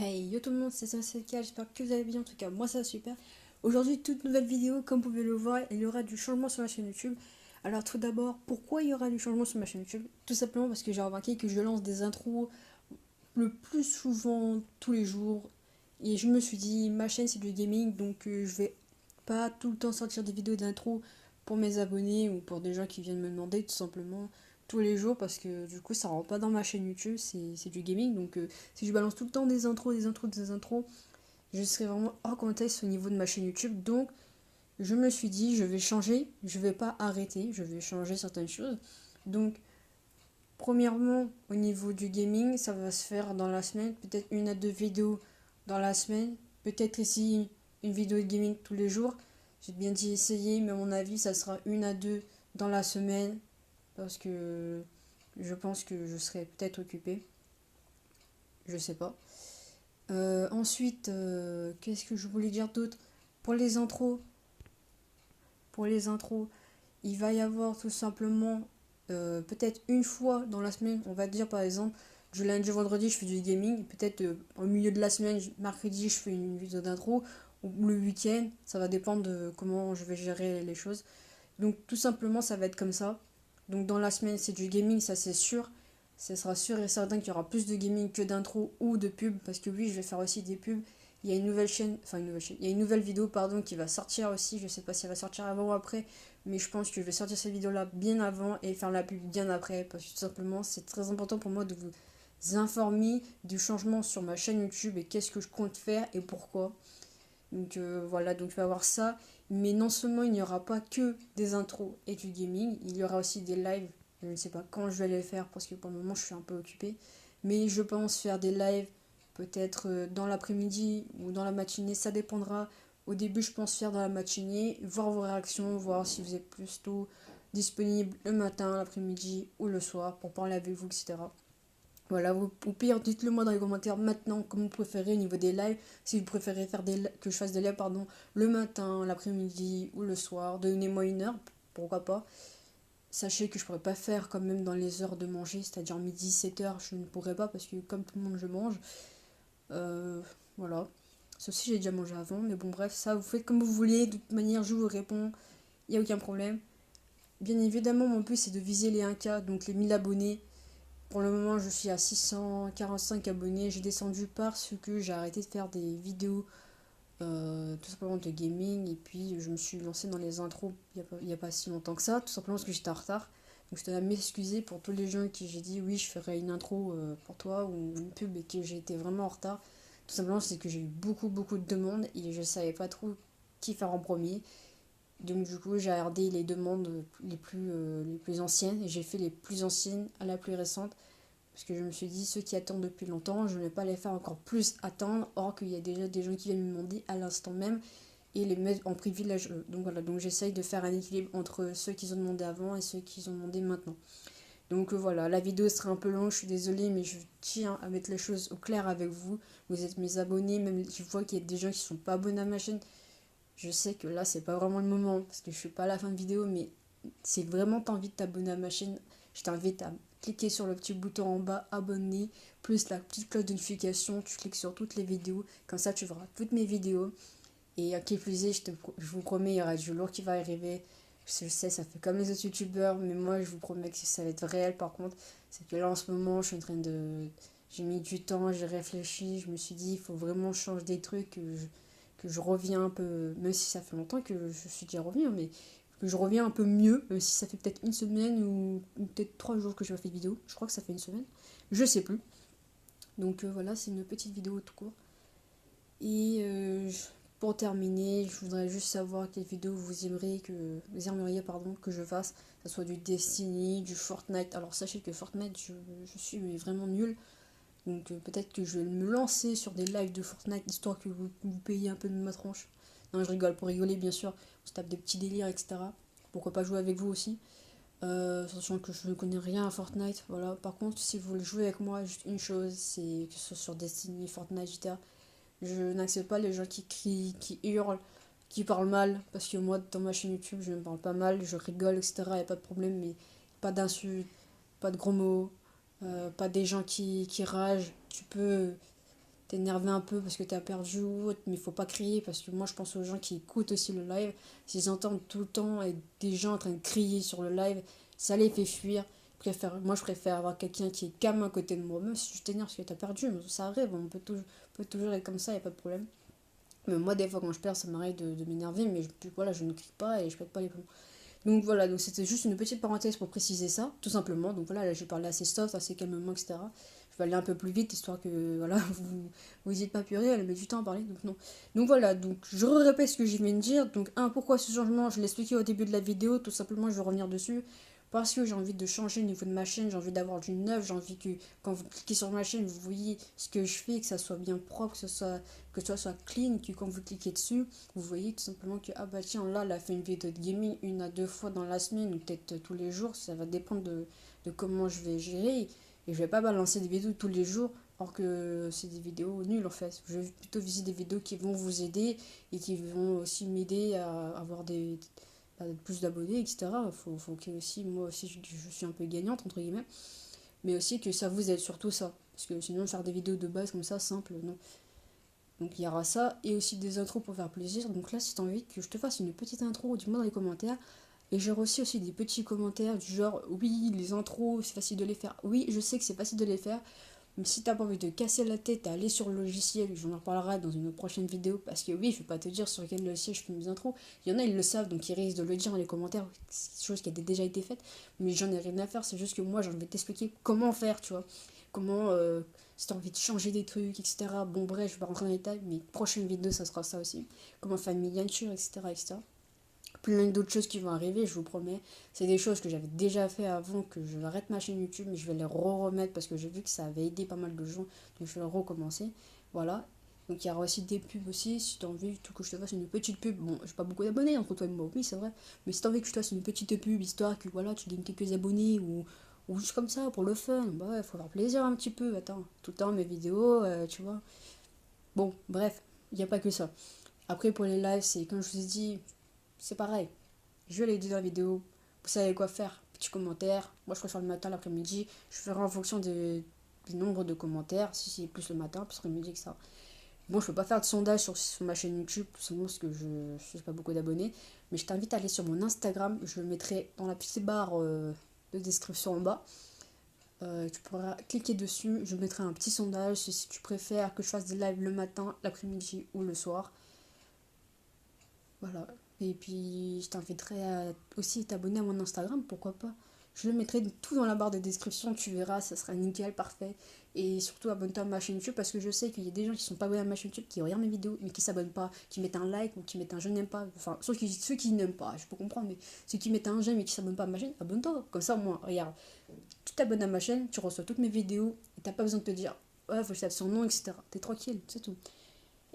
Hey yo tout le monde, c'est SK, j'espère que vous allez bien, en tout cas moi ça va super. Aujourd'hui, toute nouvelle vidéo, comme vous pouvez le voir, il y aura du changement sur ma chaîne YouTube. Alors tout d'abord, pourquoi il y aura du changement sur ma chaîne YouTube? Tout simplement parce que j'ai remarqué que je lance des intros le plus souvent tous les jours. Et je me suis dit, ma chaîne c'est du gaming, donc je vais pas tout le temps sortir des vidéos d'intro pour mes abonnés ou pour des gens qui viennent me demander tout simplement tous les jours parce que du coup ça rentre pas dans ma chaîne YouTube, c'est du gaming. Donc si je balance tout le temps des intros, des intros, des intros, je serai vraiment hors contexte au niveau de ma chaîne YouTube. Donc je me suis dit, je vais changer, je vais pas arrêter, je vais changer certaines choses. Donc premièrement, au niveau du gaming, ça va se faire dans la semaine, peut-être une à deux vidéos dans la semaine, peut-être ici une vidéo de gaming tous les jours. J'ai bien dit essayer, mais à mon avis, ça sera une à deux dans la semaine, parce que je pense que je serai peut-être occupée, je sais pas. Ensuite, qu'est-ce que je voulais dire d'autre? Pour les intros, pour les intros, il va y avoir tout simplement peut-être une fois dans la semaine, on va dire par exemple, du lundi au vendredi je fais du gaming, peut-être au milieu de la semaine, mercredi je fais une vidéo d'intro, ou le week-end, ça va dépendre de comment je vais gérer les choses. Donc tout simplement ça va être comme ça. Donc dans la semaine c'est du gaming, ça c'est sûr. Ce sera sûr et certain qu'il y aura plus de gaming que d'intro ou de pub, parce que oui je vais faire aussi des pubs. Il y a une nouvelle chaîne, enfin une nouvelle chaîne, il y a une nouvelle vidéo pardon qui va sortir aussi, je sais pas si elle va sortir avant ou après, mais je pense que je vais sortir cette vidéo là bien avant et faire la pub bien après, parce que tout simplement c'est très important pour moi de vous informer du changement sur ma chaîne YouTube et qu'est-ce que je compte faire et pourquoi. Donc voilà, donc il va y avoir ça. Mais non seulement il n'y aura pas que des intros et du gaming, il y aura aussi des lives. Je ne sais pas quand je vais les faire parce que pour le moment je suis un peu occupée. Mais je pense faire des lives peut-être dans l'après-midi ou dans la matinée, ça dépendra. Au début je pense faire dans la matinée, voir vos réactions, voir si vous êtes plutôt disponible le matin, l'après-midi ou le soir pour parler avec vous, etc. Voilà, au pire, dites-le moi dans les commentaires maintenant, comme vous préférez au niveau des lives. Si vous préférez faire que je fasse des lives, pardon, le matin, l'après-midi ou le soir, donnez-moi une heure, pourquoi pas. Sachez que je pourrais pas faire quand même dans les heures de manger, c'est-à-dire midi, 7 heures, je ne pourrais pas parce que comme tout le monde je mange. Euh, voilà. Ceci j'ai déjà mangé avant, mais bon bref, ça vous faites comme vous voulez, de toute manière je vous réponds, il n'y a aucun problème. Bien évidemment, mon but c'est de viser les 1K, donc les 1000 abonnés. Pour le moment, je suis à 645 abonnés. J'ai descendu parce que j'ai arrêté de faire des vidéos tout simplement de gaming. Et puis, je me suis lancé dans les intros il y a pas si longtemps que ça, tout simplement parce que j'étais en retard. Donc, je tenais à m'excuser pour tous les gens qui j'ai dit oui, je ferai une intro pour toi ou une pub et que j'ai été vraiment en retard. Tout simplement, c'est que j'ai eu beaucoup de demandes et je savais pas trop qui faire en premier. Donc du coup, j'ai regardé les demandes les plus anciennes et j'ai fait les plus anciennes à la plus récente. Parce que je me suis dit, ceux qui attendent depuis longtemps, je ne vais pas les faire encore plus attendre, or qu'il y a déjà des gens qui viennent me demander à l'instant même et les mettre en privilège. Donc voilà, donc j'essaye de faire un équilibre entre ceux qui ont demandé avant et ceux qui ont demandé maintenant. Donc voilà, la vidéo sera un peu longue, je suis désolée, mais je tiens à mettre les choses au clair avec vous. Vous êtes mes abonnés, même si je vois qu'il y a des gens qui ne sont pas abonnés à ma chaîne. Je sais que là, c'est pas vraiment le moment, parce que je suis pas à la fin de vidéo, mais si vraiment t'as envie de t'abonner à ma chaîne, je t'invite à cliquer sur le petit bouton en bas, abonner, plus la petite cloche de notification, tu cliques sur toutes les vidéos, comme ça tu verras toutes mes vidéos. Et à qui plus est, je vous promets, il y aura du lourd qui va arriver. Je sais, ça fait comme les autres youtubeurs, mais moi je vous promets que ça va être réel par contre. C'est que là en ce moment, je suis en train de. J'ai mis du temps, j'ai réfléchi, je me suis dit, il faut vraiment changer des trucs, que je reviens un peu, même si ça fait longtemps que je suis déjà revenu, mais que je reviens un peu mieux, même si ça fait peut-être une semaine ou peut-être 3 jours que je n'ai pas fait de vidéo. Je crois que ça fait une semaine, je sais plus. Donc voilà, c'est une petite vidéo tout court. Et pour terminer, je voudrais juste savoir quelle vidéo vous aimeriez pardon, que je fasse, que ce soit du Destiny, du Fortnite. Alors sachez que Fortnite, je suis vraiment nul. Donc peut-être que je vais me lancer sur des lives de Fortnite histoire que vous payiez un peu de ma tronche. Non, je rigole, pour rigoler bien sûr. On se tape des petits délires, etc. Pourquoi pas jouer avec vous aussi. Sachant que je ne connais rien à Fortnite. Voilà. Par contre, si vous voulez jouer avec moi, juste une chose, c'est que ce soit sur Destiny, Fortnite, etc. Je n'accepte pas les gens qui crient, qui hurlent, qui parlent mal. Parce que moi, dans ma chaîne YouTube, je ne parle pas mal, je rigole, etc. Il n'y a pas de problème, mais pas d'insultes, pas de gros mots, pas des gens qui ragent. Tu peux. énervé un peu parce que t'as perdu ou autre, mais faut pas crier parce que moi je pense aux gens qui écoutent aussi le live. S'ils entendent tout le temps et des gens en train de crier sur le live, ça les fait fuir. Moi je préfère avoir quelqu'un qui est calme à côté de moi, même si tu t'énerves parce que t'as perdu, ça arrive, on peut toujours être comme ça, y a pas de problème. Mais moi des fois quand je perds ça m'arrive de m'énerver, mais voilà, je ne crie pas et je pète pas les plombs. Donc voilà, donc c'était juste une petite parenthèse pour préciser ça, tout simplement. Donc voilà, là j'ai parlé assez soft, assez calmement, etc. Je vais aller un peu plus vite, histoire que voilà, vous dites pas purée, elle met du temps à parler, donc non. Donc voilà, donc je répète ce que je viens de dire. Donc pourquoi ce changement? Je l'ai expliqué au début de la vidéo, tout simplement je vais revenir dessus. Parce que j'ai envie de changer le niveau de ma chaîne, j'ai envie d'avoir du neuf, j'ai envie que quand vous cliquez sur ma chaîne, vous voyez ce que je fais, que ça soit bien propre, que ça soit clean, que quand vous cliquez dessus, vous voyez tout simplement que, ah bah tiens, là, elle a fait une vidéo de gaming 1 à 2 fois dans la semaine, ou peut-être tous les jours, ça va dépendre de comment je vais gérer. Et je vais pas balancer des vidéos tous les jours, alors que c'est des vidéos nulles en fait. Je vais plutôt viser des vidéos qui vont vous aider et qui vont aussi m'aider à avoir plus d'abonnés, etc. Faut que aussi, moi aussi, je suis un peu gagnante, entre guillemets, mais aussi que ça vous aide, surtout ça. Parce que sinon, faire des vidéos de base comme ça, simple, non. Donc il y aura ça, et aussi des intros pour faire plaisir. Donc là, si t'as envie que je te fasse une petite intro, dis-moi dans les commentaires. Et j'ai reçu aussi des petits commentaires du genre, oui, les intros, c'est facile de les faire. Oui, je sais que c'est facile de les faire, mais si t'as pas envie de casser la tête à aller sur le logiciel, j'en reparlerai dans une prochaine vidéo, parce que oui, je vais pas te dire sur quel logiciel je fais mes intros. Il y en a, ils le savent, donc ils risquent de le dire dans les commentaires, c'est chose qui a déjà été faite, mais j'en ai rien à faire, c'est juste que moi, j'ai envie de t'expliquer comment faire, tu vois. Comment, si t'as envie de changer des trucs, etc. Bon, bref, je vais pas rentrer dans les détails, mais prochaine vidéo, ça sera ça aussi. Comment faire une miniature, etc., etc. Plein d'autres choses qui vont arriver, je vous promets. C'est des choses que j'avais déjà fait avant que je arrête ma chaîne YouTube, mais je vais les remettre parce que j'ai vu que ça avait aidé pas mal de gens, donc je vais recommencer. Voilà. Donc il y aura aussi des pubs aussi, si tu as envie tout que je te fasse une petite pub. Bon, j'ai pas beaucoup d'abonnés entre toi et moi, oui c'est vrai, mais si tu as envie que je te fasse une petite pub, histoire que voilà, tu gagnes quelques abonnés ou juste comme ça, pour le fun, bah ouais, faut avoir plaisir un petit peu, attends, tout le temps mes vidéos, tu vois. Bon, bref, il n'y a pas que ça. Après pour les lives, c'est comme je vous ai dit, c'est pareil. Je l'ai dit dans la vidéo. Vous savez quoi faire. Petit commentaire. Moi, je préfère le matin, l'après-midi. Je ferai en fonction du nombre de commentaires. Si c'est plus le matin, plus l'après-midi que ça. Bon, je peux pas faire de sondage sur ma chaîne YouTube, tout simplement parce que je n'ai pas beaucoup d'abonnés. Mais je t'invite à aller sur mon Instagram. Je le mettrai dans la petite barre de description en bas. Tu pourras cliquer dessus. Je mettrai un petit sondage si tu préfères que je fasse des lives le matin, l'après-midi ou le soir. Voilà. Et puis, je t'inviterai à aussi t'abonner à mon Instagram, pourquoi pas. Je le mettrai tout dans la barre de description, tu verras, ça sera nickel, parfait. Et surtout, abonne-toi à ma chaîne YouTube parce que je sais qu'il y a des gens qui sont pas abonnés à ma chaîne YouTube, qui regardent mes vidéos, mais qui s'abonnent pas, qui mettent un like ou qui mettent un je n'aime pas. Enfin, ceux qui n'aiment pas, je peux comprendre, mais ceux qui mettent un j'aime et qui s'abonnent pas à ma chaîne, abonne-toi. Comme ça, moi, regarde, tu t'abonnes à ma chaîne, tu reçois toutes mes vidéos, et t'as pas besoin de te dire, ouais, faut que je tape son nom, etc. T'es tranquille, c'est tout.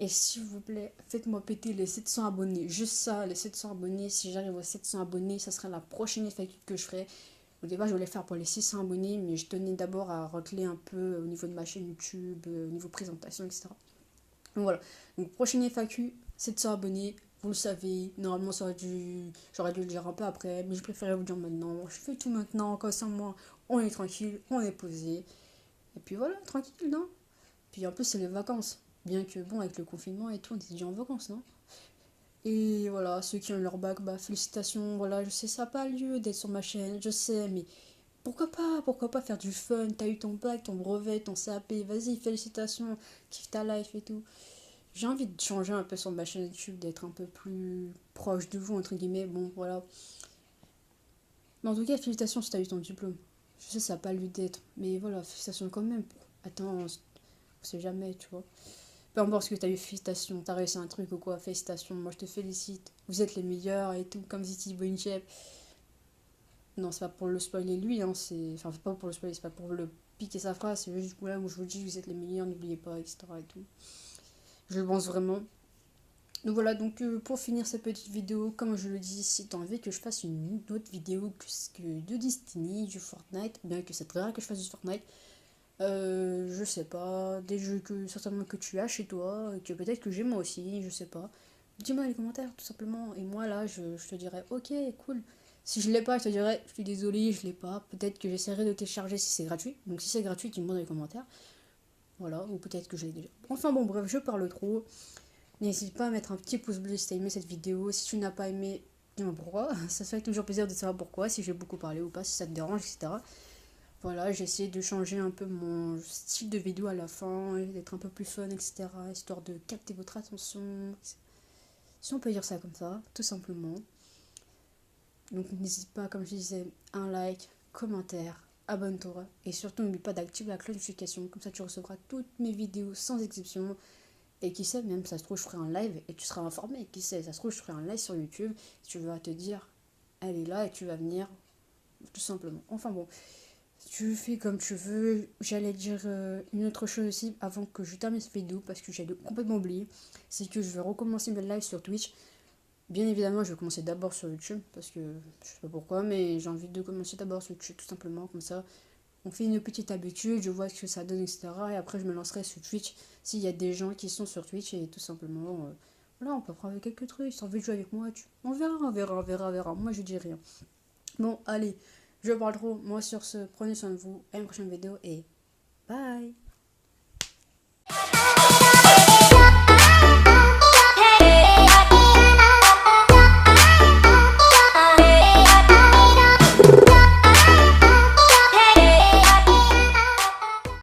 Et s'il vous plaît, faites-moi péter les 700 abonnés. Juste ça, les 700 abonnés. Si j'arrive aux 700 abonnés, ça sera la prochaine FAQ que je ferai. Au départ, je voulais faire pour les 600 abonnés, mais je tenais d'abord à racler un peu au niveau de ma chaîne YouTube, au niveau présentation, etc. Donc voilà. Donc, prochaine FAQ, 700 abonnés. Vous le savez, normalement, j'aurais dû le dire un peu après, mais je préférais vous le dire maintenant. Je fais tout maintenant, comme ça, moi, on est tranquille, on est posé. Et puis voilà, tranquille, non? Puis en plus, c'est les vacances. Bien que, bon, avec le confinement et tout, on était déjà en vacances, non? Et voilà, ceux qui ont leur bac, bah félicitations, voilà, je sais, ça n'a pas lieu d'être sur ma chaîne, je sais, mais pourquoi pas faire du fun? T'as eu ton bac, ton brevet, ton CAP, vas-y, félicitations, kiffe ta life et tout. J'ai envie de changer un peu sur ma chaîne YouTube, d'être un peu plus proche de vous, entre guillemets, bon, voilà. Mais en tout cas, félicitations si t'as eu ton diplôme. Je sais, ça n'a pas lieu d'être, mais voilà, félicitations quand même. Attends, on sait jamais, tu vois. Peu importe ce que t'as eu, félicitations, t'as réussi un truc ou quoi, félicitations, moi je te félicite, vous êtes les meilleurs et tout, comme Ziti Boinchep. Non, c'est pas pour le spoiler lui, hein, c'est. Enfin, c'est pas pour le spoiler, c'est pas pour le piquer sa phrase, c'est juste là où je vous dis, vous êtes les meilleurs, n'oubliez pas, etc. et tout. Je le pense vraiment. Donc voilà, donc pour finir cette petite vidéo, comme je le dis, si t'as envie que je fasse une autre vidéo que de Destiny, du Fortnite, bien que c'est très rare que je fasse du Fortnite, je sais pas, des jeux que certainement que tu as chez toi, que peut-être que j'ai moi aussi, je sais pas. Dis-moi dans les commentaires, tout simplement. Et moi là, je te dirais, ok, cool. Si je l'ai pas, je te dirais, je suis désolée, je l'ai pas. Peut-être que j'essaierai de télécharger si c'est gratuit. Donc si c'est gratuit, dis-moi dans les commentaires. Voilà, ou peut-être que je l'ai déjà. Enfin bon, bref, je parle trop. N'hésite pas à mettre un petit pouce bleu si tu as aimé cette vidéo. Si tu n'as pas aimé, dis-moi pourquoi. Ça fait toujours plaisir de savoir pourquoi, si j'ai beaucoup parlé ou pas, si ça te dérange, etc. Voilà, j'ai essayé de changer un peu mon style de vidéo à la fin, d'être un peu plus fun, etc. Histoire de capter votre attention. Si on peut dire ça comme ça, tout simplement. Donc n'hésite pas, comme je disais, un like, commentaire, abonne-toi. Et surtout n'oublie pas d'activer la cloche de notification. Comme ça tu recevras toutes mes vidéos sans exception. Et qui sait, même ça se trouve, je ferai un live et tu seras informé. Qui sait, ça se trouve, je ferai un live sur YouTube. Tu vas te dire, elle est là et tu vas venir, tout simplement. Enfin bon, tu fais comme tu veux. J'allais dire une autre chose aussi avant que je termine cette vidéo parce que j'ai complètement oublié. C'est que je vais recommencer mes lives sur Twitch. Bien évidemment, je vais commencer d'abord sur YouTube parce que je sais pas pourquoi, mais j'ai envie de commencer d'abord sur YouTube tout simplement. Comme ça, on fait une petite habitude, je vois ce que ça donne, etc. Et après, je me lancerai sur Twitch s'il y a des gens qui sont sur Twitch et tout simplement, voilà, on peut prendre quelques trucs. Si t'as envie de jouer avec moi, on verra, on verra, on verra, on verra. Moi, je dis rien. Bon, allez, je parle trop. Moi, sur ce, prenez soin de vous. À une prochaine vidéo et bye!